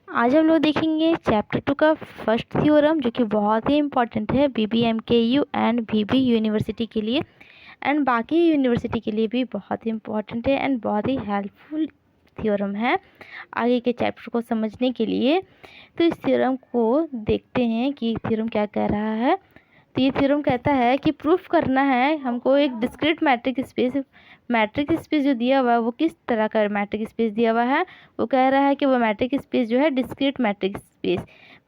आज हम लोग देखेंगे चैप्टर 2 का फर्स्ट थ्योरम, जो कि बहुत ही इम्पॉर्टेंट है BBMKU एंड BB यूनिवर्सिटी के लिए एंड बाकी यूनिवर्सिटी के लिए भी बहुत ही इम्पॉर्टेंट है एंड बहुत ही हेल्पफुल थ्योरम है आगे के चैप्टर को समझने के लिए। तो इस थ्योरम को देखते हैं कि थ्योरम क्या कह रहा है। तो ये थ्योरम कहता है कि प्रूफ करना है हमको एक डिस्क्रीट मैट्रिक स्पेस जो दिया हुआ है वो किस तरह का मैट्रिक स्पेस दिया हुआ है। वो कह रहा है कि वो मैट्रिक स्पेस जो है डिस्क्रीट मैट्रिक स्पेस।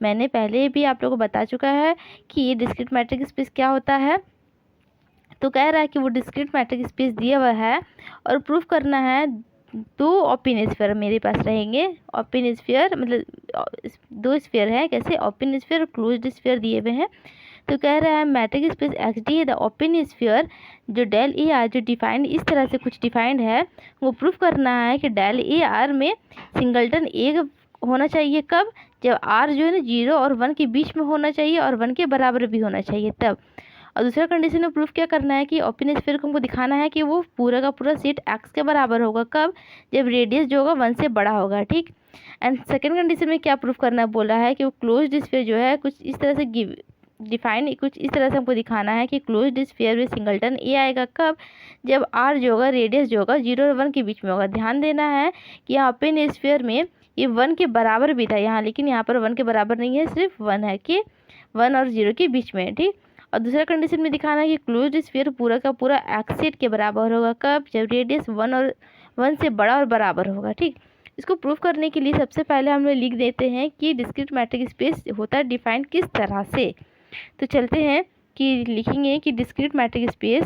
मैंने पहले भी आप लोगों को बता चुका है कि ये डिस्क्रीट मैट्रिक स्पेस क्या होता है। तो कह रहा है कि वो डिस्क्रीट मैट्रिक स्पेस दिया हुआ है और प्रूफ करना है दो ओपन स्फीयर मेरे पास रहेंगे। ओपन स्फीयर मतलब दो स्फीयर है, कैसे ओपन स्फीयर और क्लोज्ड स्फीयर दिए हुए हैं। तो कह रहा है मैट्रिक स्पेस एक्स डी है द ओपन स्फीयर जो डेल ए आर जो डिफाइंड इस तरह से कुछ डिफाइंड है, वो प्रूफ करना है कि डेल ए आर में सिंगल्टन एक होना चाहिए। कब? जब आर जो है ना 0 और 1 के बीच में होना चाहिए और 1 के बराबर भी होना चाहिए तब। और दूसरा कंडीशन में प्रूफ क्या करना है कि ओपन स्फीयर को हमको दिखाना है कि वो पूरा का पूरा सेट एक्स के बराबर होगा। कब? जब रेडियस जो होगा 1 से बड़ा होगा। ठीक। एंड सेकेंड कंडीशन में क्या प्रूफ करना बोला है कि वो क्लोज्ड स्फीयर जो है कुछ इस तरह से डिफाइन कुछ इस तरह से हमको दिखाना है कि क्लोज्ड स्फीयर में सिंगल्टन ए आएगा। कब? जब आर जो होगा रेडियस जो होगा 0 और 1 के बीच में होगा। ध्यान देना है कि यहाँ ओपन स्फीयर में ये 1 के बराबर भी था यहाँ, लेकिन यहाँ पर 1 के बराबर नहीं है, सिर्फ 1 है कि 1 और 0 के बीच में। ठीक। और दूसरा कंडीशन में दिखाना है कि क्लोज्ड स्फीयर पूरा का पूरा एक्स सेट के बराबर होगा। कब? जब रेडियस 1 से बड़ा और बराबर होगा। ठीक। इसको प्रूफ करने के लिए सबसे पहले हम लोग लिख देते हैं कि डिस्क्रीट मैट्रिक स्पेस होता है डिफाइंड किस तरह से। तो चलते हैं कि लिखेंगे कि डिस्क्रीट मैट्रिक स्पेस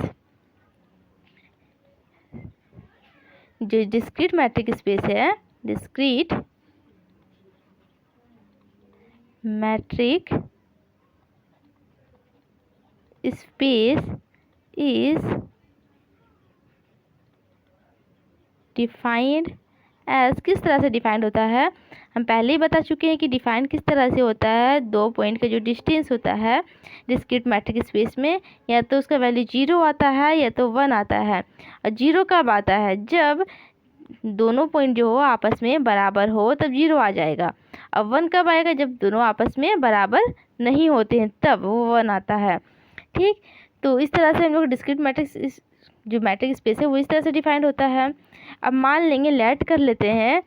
जो डिस्क्रीट मैट्रिक स्पेस है, discrete metric space is defined as किस तरह से डिफाइंड होता है। हम पहले ही बता चुके हैं कि डिफाइन किस तरह से होता है। दो पॉइंट का जो डिस्टेंस होता है डिस्क्रीट मैट्रिक स्पेस में, या तो उसका वैल्यू 0 आता है या तो 1 आता है। और 0 कब आता है? जब दोनों पॉइंट जो हो आपस में बराबर हो तब 0 आ जाएगा। अब 1 कब आएगा? जब दोनों आपस में बराबर नहीं होते हैं तब वो 1 आता है। ठीक। तो इस तरह से हम लोग डिस्क्रीट मैट्रिक्स जो मैट्रिक स्पेस है वो इस तरह से डिफाइंड होता है। अब मान लेंगे लेट कर लेते हैं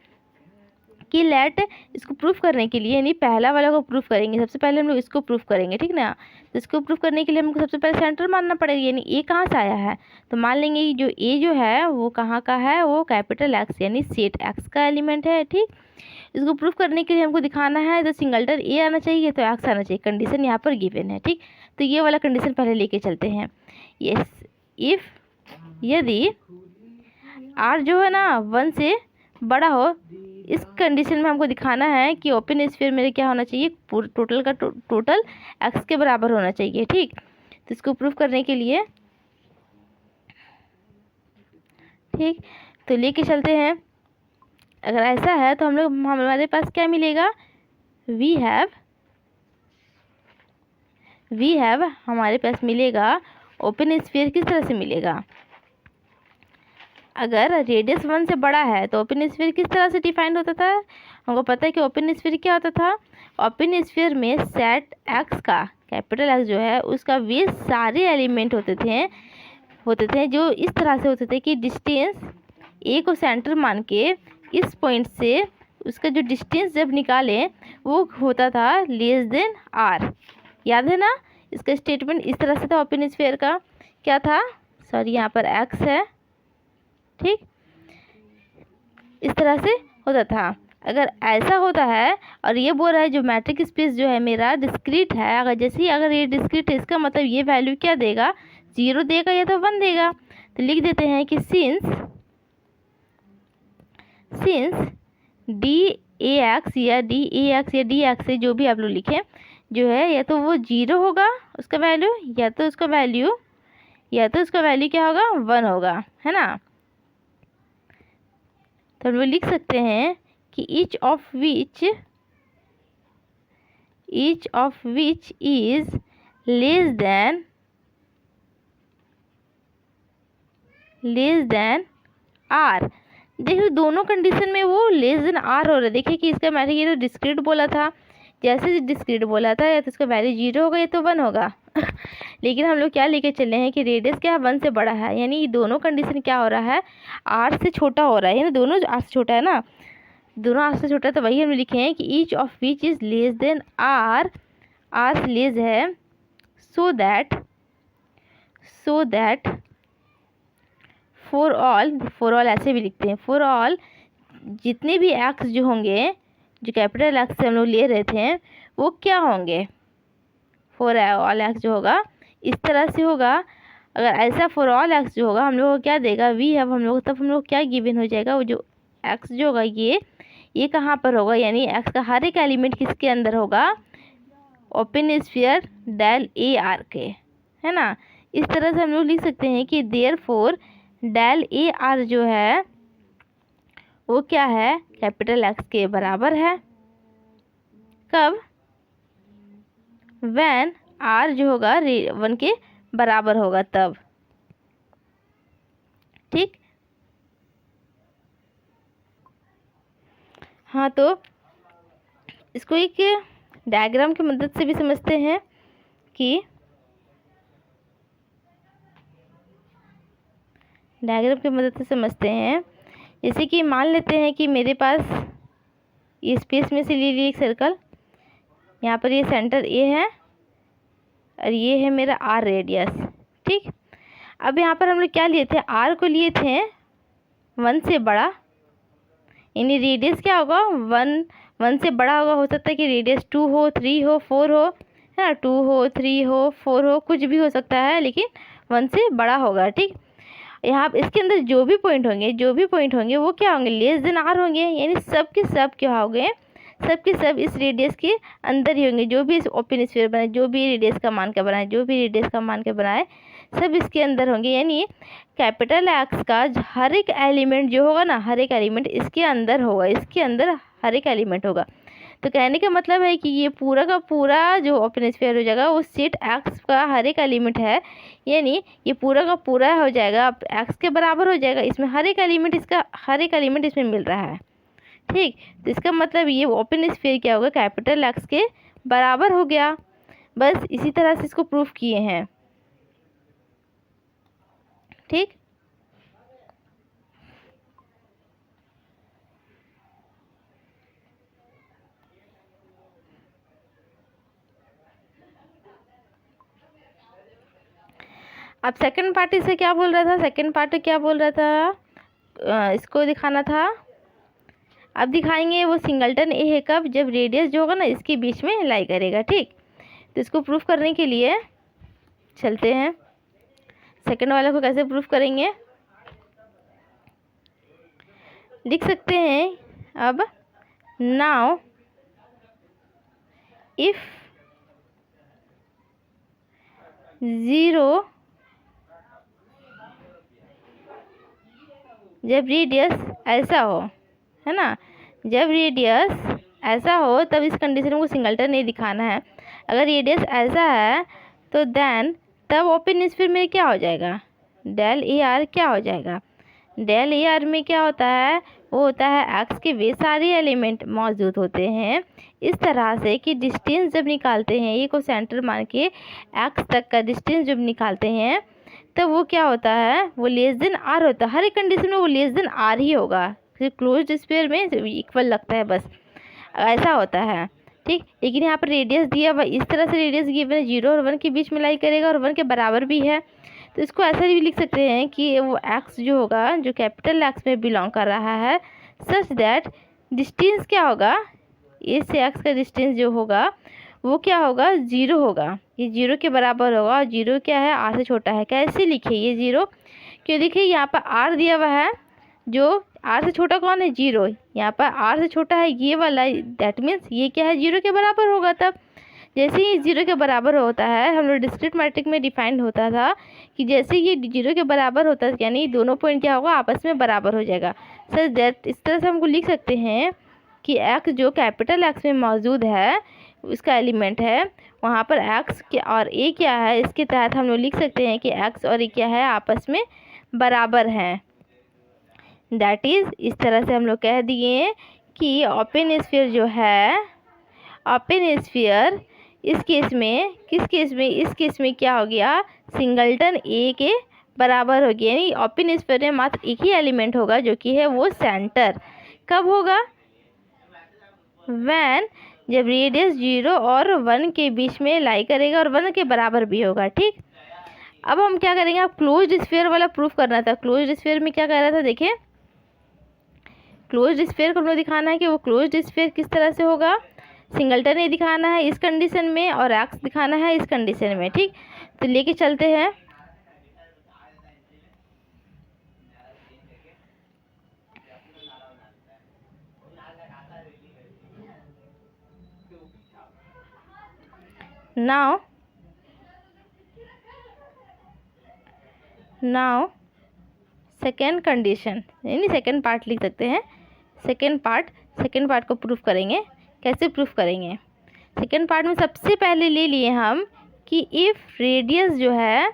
कि लेट इसको प्रूफ करने के लिए यानी पहला वाला को प्रूफ करेंगे। सबसे पहले हम लोग इसको प्रूफ करेंगे, ठीक ना। तो इसको प्रूफ करने के लिए हमको सबसे पहले सेंटर मानना पड़ेगा, यानी ए कहाँ से आया है। तो मान लेंगे कि जो ए जो है वो कहाँ का है, वो कैपिटल एक्स यानी सेट एक्स का एलिमेंट है। ठीक। इसको प्रूफ करने के लिए हमको दिखाना है तो सिंगल्टन ए आना चाहिए तो एक्स आना चाहिए। कंडीशन यहाँ पर गिवन है। ठीक। तो ये वाला कंडीशन पहले लेके चलते हैं। यस, इफ यदि आर जो है ना 1 से बड़ा हो, इस कंडीशन में हमको दिखाना है कि ओपन स्फीयर मेरे क्या होना चाहिए, टोटल का टोटल एक्स के बराबर होना चाहिए। ठीक। तो इसको प्रूफ करने के लिए ठीक तो लेके चलते हैं। अगर ऐसा है तो हम लोग हमारे पास क्या मिलेगा, वी हैव हमारे पास मिलेगा ओपन स्फीयर किस तरह से मिलेगा। अगर रेडियस 1 से बड़ा है तो ओपन स्फीयर किस तरह से डिफाइंड होता था। हमको पता है कि ओपन स्फीयर क्या होता था। ओपन स्फीयर में सेट एक्स का कैपिटल एक्स जो है उसका वे सारे एलिमेंट होते थे जो इस तरह से होते थे कि डिस्टेंस ए को सेंटर मान के इस पॉइंट से उसका जो डिस्टेंस जब निकालें वो होता था लेस देन आर। याद है ना, इसका स्टेटमेंट इस तरह से था। ओपन स्फीयर का क्या था, सॉरी यहाँ पर एक्स है। ठीक। इस तरह से होता था। अगर ऐसा होता है और ये बोल रहा है जो मैट्रिक स्पेस जो है मेरा डिस्क्रीट है, अगर ये डिस्क्रीट है इसका मतलब ये वैल्यू क्या देगा, 0 देगा या तो 1 देगा। तो लिख देते हैं कि सिंस डी ए एक्स या डी एक्स से जो भी आप लोग लिखें जो है, या तो वो 0 होगा उसका वैल्यू, या तो उसका वैल्यू क्या होगा, 1 होगा, है ना। तो हम लोग लिख सकते हैं कि each of which is less than R. देखिए दोनों कंडीशन में वो लेस देन आर हो रहा है। देखिए कि इसका मैटर, ये तो डिस्क्रीट बोला था, जैसे डिस्क्रीट बोला था या तो इसका वैल्यू 0 होगा या तो 1 होगा लेकिन हम लोग क्या लेके चले हैं कि रेडियस क्या है 1 से बड़ा है, यानी ये दोनों कंडीशन क्या हो रहा है, आर से छोटा हो रहा है, यानी दोनों आर से छोटा है ना, दोनों आर से छोटा है। तो वही हम लिखे हैं कि each of which is less than R, R से लेस है, सो दैट फॉर ऑल ऐसे भी लिखते हैं, फॉर ऑल जितने भी एक्स जो होंगे, जो कैपिटल एक्स से हम लोग ले रहे थे, वो क्या होंगे, फॉर ऑल एक्स जो होगा इस तरह से होगा। अगर ऐसा फॉर ऑल एक्स जो होगा हम लोग को क्या देगा, वी हैव, हम लोग तब हम लोग क्या गिवन हो जाएगा, वो जो एक्स जो होगा ये कहाँ पर होगा, यानी एक्स का हर एक एलिमेंट किसके अंदर होगा, ओपन स्फीयर डेल ए आर के, है ना। इस तरह से हम लोग लिख सकते हैं कि देयरफॉर डेल ए आर जो है वो क्या है, कैपिटल एक्स के बराबर है। कब, व्हेन आर जो होगा 1 के बराबर होगा तब, ठीक। हाँ तो इसको एक डायग्राम की मदद से भी समझते हैं कि डायग्राम की मदद से समझते हैं। जैसे कि मान लेते हैं कि मेरे पास ये स्पेस में से ले ली एक सर्कल, यहाँ पर ये सेंटर ए है और ये है मेरा आर रेडियस, ठीक। अब यहाँ पर हम लोग क्या लिए थे, आर को लिए थे 1 से बड़ा, यानी रेडियस क्या होगा 1 से बड़ा होगा। हो सकता है कि रेडियस 2 हो, 3 हो, 4 हो, है ना, 2 हो, 3 हो, 4 हो, कुछ भी हो सकता है, लेकिन 1 से बड़ा होगा, ठीक। यहाँ इसके अंदर जो भी पॉइंट होंगे वो क्या होंगे, लेस देन आर होंगे, यानी सब के सब क्या होंगे, सब के सब इस रेडियस के अंदर ही होंगे। जो भी इस ओपन स्फीयर बनाए, जो भी रेडियस का मान के बनाए, सब इसके अंदर होंगे। यानी कैपिटल एक्स का हर एक एलिमेंट जो होगा ना, हर एक एलिमेंट इसके अंदर होगा, इसके अंदर हर एक एलिमेंट होगा। तो कहने का मतलब है कि ये पूरा का पूरा जो ओपन स्फीयर हो जाएगा वो सेट एक्स का हर एक एलिमेंट है, यानी ये पूरा का पूरा हो जाएगा, एक्स के बराबर हो जाएगा। इसमें हर एक एलिमेंट इसमें मिल रहा है, ठीक। तो इसका मतलब ये ओपन स्फीयर क्या होगा, कैपिटल एक्स के बराबर हो गया। बस इसी तरह से इसको प्रूफ किए हैं, ठीक। अब सेकंड पार्ट इससे क्या बोल रहा था, इसको दिखाना था। अब दिखाएंगे वो सिंगलटन ए है कब, जब रेडियस जो होगा ना इसके बीच में लाई करेगा, ठीक। तो इसको प्रूफ करने के लिए चलते हैं, सेकंड वाले को कैसे प्रूफ करेंगे, लिख सकते हैं। अब नाउ इफ 0 जब रेडियस ऐसा हो, है ना, जब रेडियस ऐसा हो तब इस कंडीशन को सिंगलटन नहीं दिखाना है। अगर रेडियस ऐसा है तो देन तब ओपन स्फीयर में क्या हो जाएगा, डेल ए आर क्या हो जाएगा, डेल ए आर में क्या होता है, वो होता है एक्स के वे सारे एलिमेंट मौजूद होते हैं इस तरह से कि डिस्टेंस जब निकालते हैं, ये को सेंटर मान के एक्स तक का डिस्टेंस जब निकालते हैं तो वो क्या होता है, वो लेस देन आर होता है। हर एक कंडीशन में वो लेस देन आर ही होगा, सिर्फ क्लोज्ड स्फीयर में इक्वल लगता है, बस ऐसा होता है, ठीक। लेकिन यहाँ पर रेडियस दिया हुआ, इस तरह से रेडियस गिवन है 0 और 1 के बीच में लाई करेगा और 1 के बराबर भी है। तो इसको ऐसा भी लिख सकते हैं कि वो एक्स जो होगा, जो कैपिटल एक्स में बिलोंग कर रहा है, सच दैट डिस्टेंस क्या होगा, ए से एक्स का डिस्टेंस जो होगा वो क्या होगा, 0 होगा, ये 0 के बराबर होगा। और 0 क्या है, आर से छोटा है। कैसे लिखे ये 0, क्यों देखिए यहाँ पर आर दिया हुआ है, जो आर से छोटा कौन है, 0, यहाँ पर आर से छोटा है ये वाला, दैट मीन्स ये क्या है, 0 के बराबर होगा। तब जैसे ही 0 के बराबर होता है, हम लोग डिस्क्रीट मैट्रिक में डिफाइंड होता था कि जैसे ये 0 के बराबर होता है यानी दोनों पॉइंट क्या होगा, आपस में बराबर हो जाएगा। सर दैट इस तरह से हमको लिख सकते हैं कि एक्स जो कैपिटल एक्स में मौजूद है, उसका एलिमेंट है, वहाँ पर एक्स क्या और ए क्या है, इसके तहत हम लोग लिख सकते हैं कि एक्स और ए क्या है, आपस में बराबर हैं। दैट इज़ इस तरह से हम लोग कह दिए कि ओपन स्फीयर जो है, ओपन स्फीयर इस केस में, किस केस में, इस केस में क्या हो गया, सिंगल्टन ए के बराबर हो गया। यानी ओपन स्फीयर में मात्र एक ही एलिमेंट होगा जो कि है वो सेंटर। कब होगा, व्हेन, जब रेडियस 0 और 1 के बीच में लाई करेगा और 1 के बराबर भी होगा। ठीक, अब हम क्या करेंगे, आप क्लोज्ड स्फीयर वाला प्रूफ करना था। क्लोज्ड स्फीयर में क्या कह रहा था, देखिए क्लोज्ड स्फीयर को हमें दिखाना है कि वो क्लोज्ड स्फीयर किस तरह से होगा। सिंगल्टन ए दिखाना है इस कंडीशन में और एक्स दिखाना है इस कंडीशन में। ठीक, तो लेके चलते हैं। नाउ सेकेंड कंडीशन, यानी सेकेंड पार्ट लिख सकते हैं। सेकेंड पार्ट को प्रूफ करेंगे। कैसे प्रूफ करेंगे, सेकेंड पार्ट में सबसे पहले ले लिए हम कि इफ़ रेडियस जो है,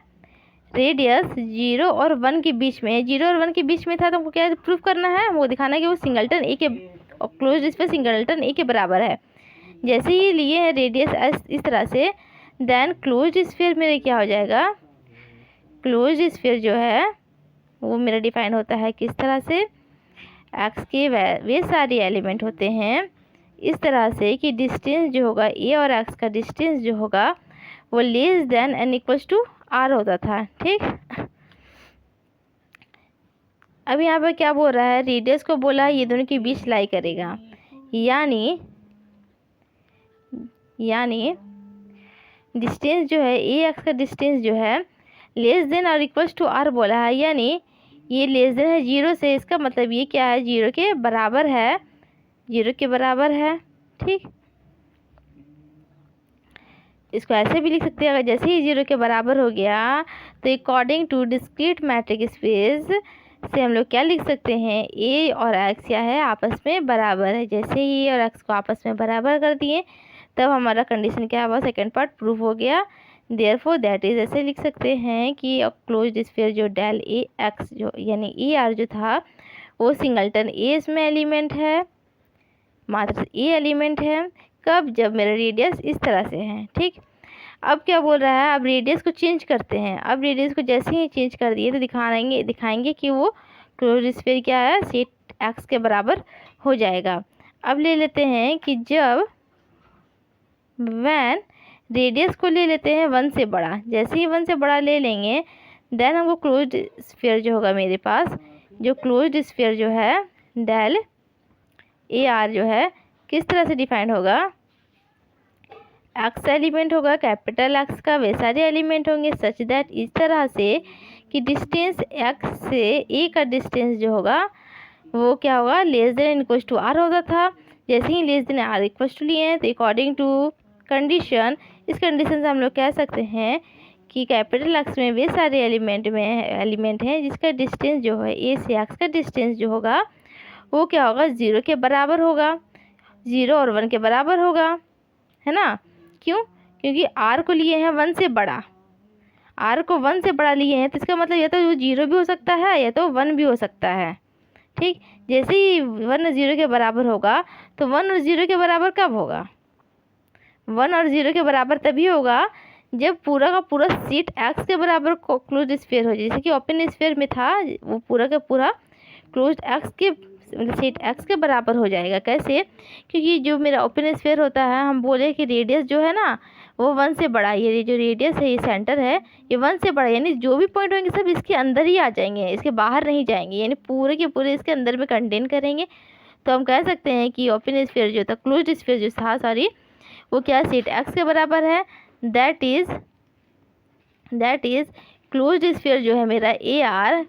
रेडियस 0 और 1 के बीच में, 0 और 1 के बीच में था, तो हमको क्या प्रूफ करना है, वो दिखाना है कि वो सिंगल्टन ए के, क्लोज्ड स्फीयर सिंगल्टन ए के बराबर है। जैसे ही लिए हैं रेडियस इस तरह से, देन क्लोज्ड स्फीयर मेरे क्या हो जाएगा, क्लोज्ड स्फीयर जो है वो मेरा डिफाइन होता है किस तरह से, एक्स के वे सारे एलिमेंट होते हैं इस तरह से कि डिस्टेंस जो होगा ए और एक्स का डिस्टेंस जो होगा वो less than an equals to R होता था। ठीक, अब यहाँ पर क्या बोल रहा है, रेडियस को बोला ये दोनों के बीच लाई करेगा, यानी डिस्टेंस जो है ए एक्स का डिस्टेंस जो है लेस देन और इक्वल्स टू आर बोला है, यानी ये लेस देन है 0 से, इसका मतलब ये क्या है, 0 के बराबर है, 0 के बराबर है। ठीक, इसको ऐसे भी लिख सकते हैं, अगर जैसे ही 0 के बराबर हो गया तो according to discrete metric space से हम लोग क्या लिख सकते हैं, ए और एक्स क्या है, आपस में बराबर है। जैसे ही ए और एक्स को आपस में बराबर कर दिए तब हमारा कंडीशन क्या हुआ, सेकेंड पार्ट प्रूफ हो गया। देयरफॉर दैट इज, ऐसे लिख सकते हैं कि क्लोज्ड स्फीयर जो डेल ए एक्स जो यानी ए आर जो था वो सिंगल्टन ए इसमें एलिमेंट है, मात्र ए एलिमेंट है। कब, जब मेरा रेडियस इस तरह से है। ठीक, अब क्या बोल रहा है, अब रेडियस को चेंज करते हैं। अब रेडियस को जैसे ही चेंज कर दिए तो दिखाएंगे कि वो क्लोज्ड स्फीयर क्या है, सेट एक्स के बराबर हो जाएगा। अब ले लेते हैं कि जब व्हेन रेडियस को ले लेते हैं 1 से बड़ा, जैसे ही 1 से बड़ा ले लेंगे देन हमको क्लोज्ड स्फीयर जो होगा मेरे पास, जो क्लोज्ड स्फीयर जो है डेल ए आर जो है किस तरह से डिफाइंड होगा, एक्स एलिमेंट होगा, कैपिटल एक्स का वे सारे एलिमेंट होंगे सच दैट, इस तरह से कि डिस्टेंस एक्स से ए का डिस्टेंस जो होगा वो क्या होगा, less than equals to R होता था। जैसे ही less than R equals to लिए हैं तो अकॉर्डिंग टू कंडीशन, इस कंडीशन से हम लोग कह सकते हैं कि कैपिटल एक्स में वे सारे एलिमेंट हैं जिसका डिस्टेंस जो है ए से एक्स का डिस्टेंस जो होगा वो क्या होगा, 0 के बराबर होगा, 0 और 1 के बराबर होगा, है ना। क्यों, क्योंकि आर को लिए हैं 1 से बड़ा, आर को 1 से बड़ा लिए हैं तो इसका मतलब या तो वो 0 भी हो सकता है या तो 1 भी हो सकता है। ठीक, जैसे ही 1 और 0 के बराबर होगा तो 1 और 0 के बराबर कब होगा, 1 और 0 के बराबर तभी होगा जब पूरा का पूरा सेट एक्स के बराबर क्लोज्ड स्फीयर हो जाए। जैसे कि ओपन स्फीयर में था वो पूरा का पूरा क्लोज्ड एक्स के सेट एक्स के बराबर हो जाएगा। कैसे, क्योंकि जो मेरा ओपन स्फीयर होता है, हम बोले कि रेडियस जो है ना वो 1 से बड़ा, ये जो रेडियस है ये सेंटर है ये 1 से बड़ा, यानी जो भी पॉइंट होंगे सब इसके अंदर ही आ जाएंगे, इसके बाहर नहीं जाएंगे, यानी पूरे के पूरे इसके अंदर में कंटेन करेंगे। तो हम कह सकते हैं कि ओपन स्फीयर जो था, क्लोज्ड स्फीयर जो था सॉरी, वो क्या सेट एक्स के बराबर है। दैट इज क्लोज्ड स्फीयर जो है मेरा ए आर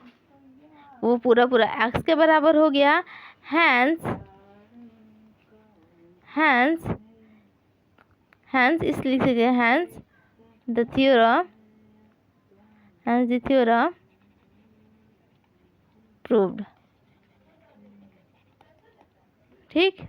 वो पूरा पूरा एक्स के बराबर हो गया। हैंस इस लिख सकते हैं हैंस द थ्योरम प्रूव्ड। ठीक।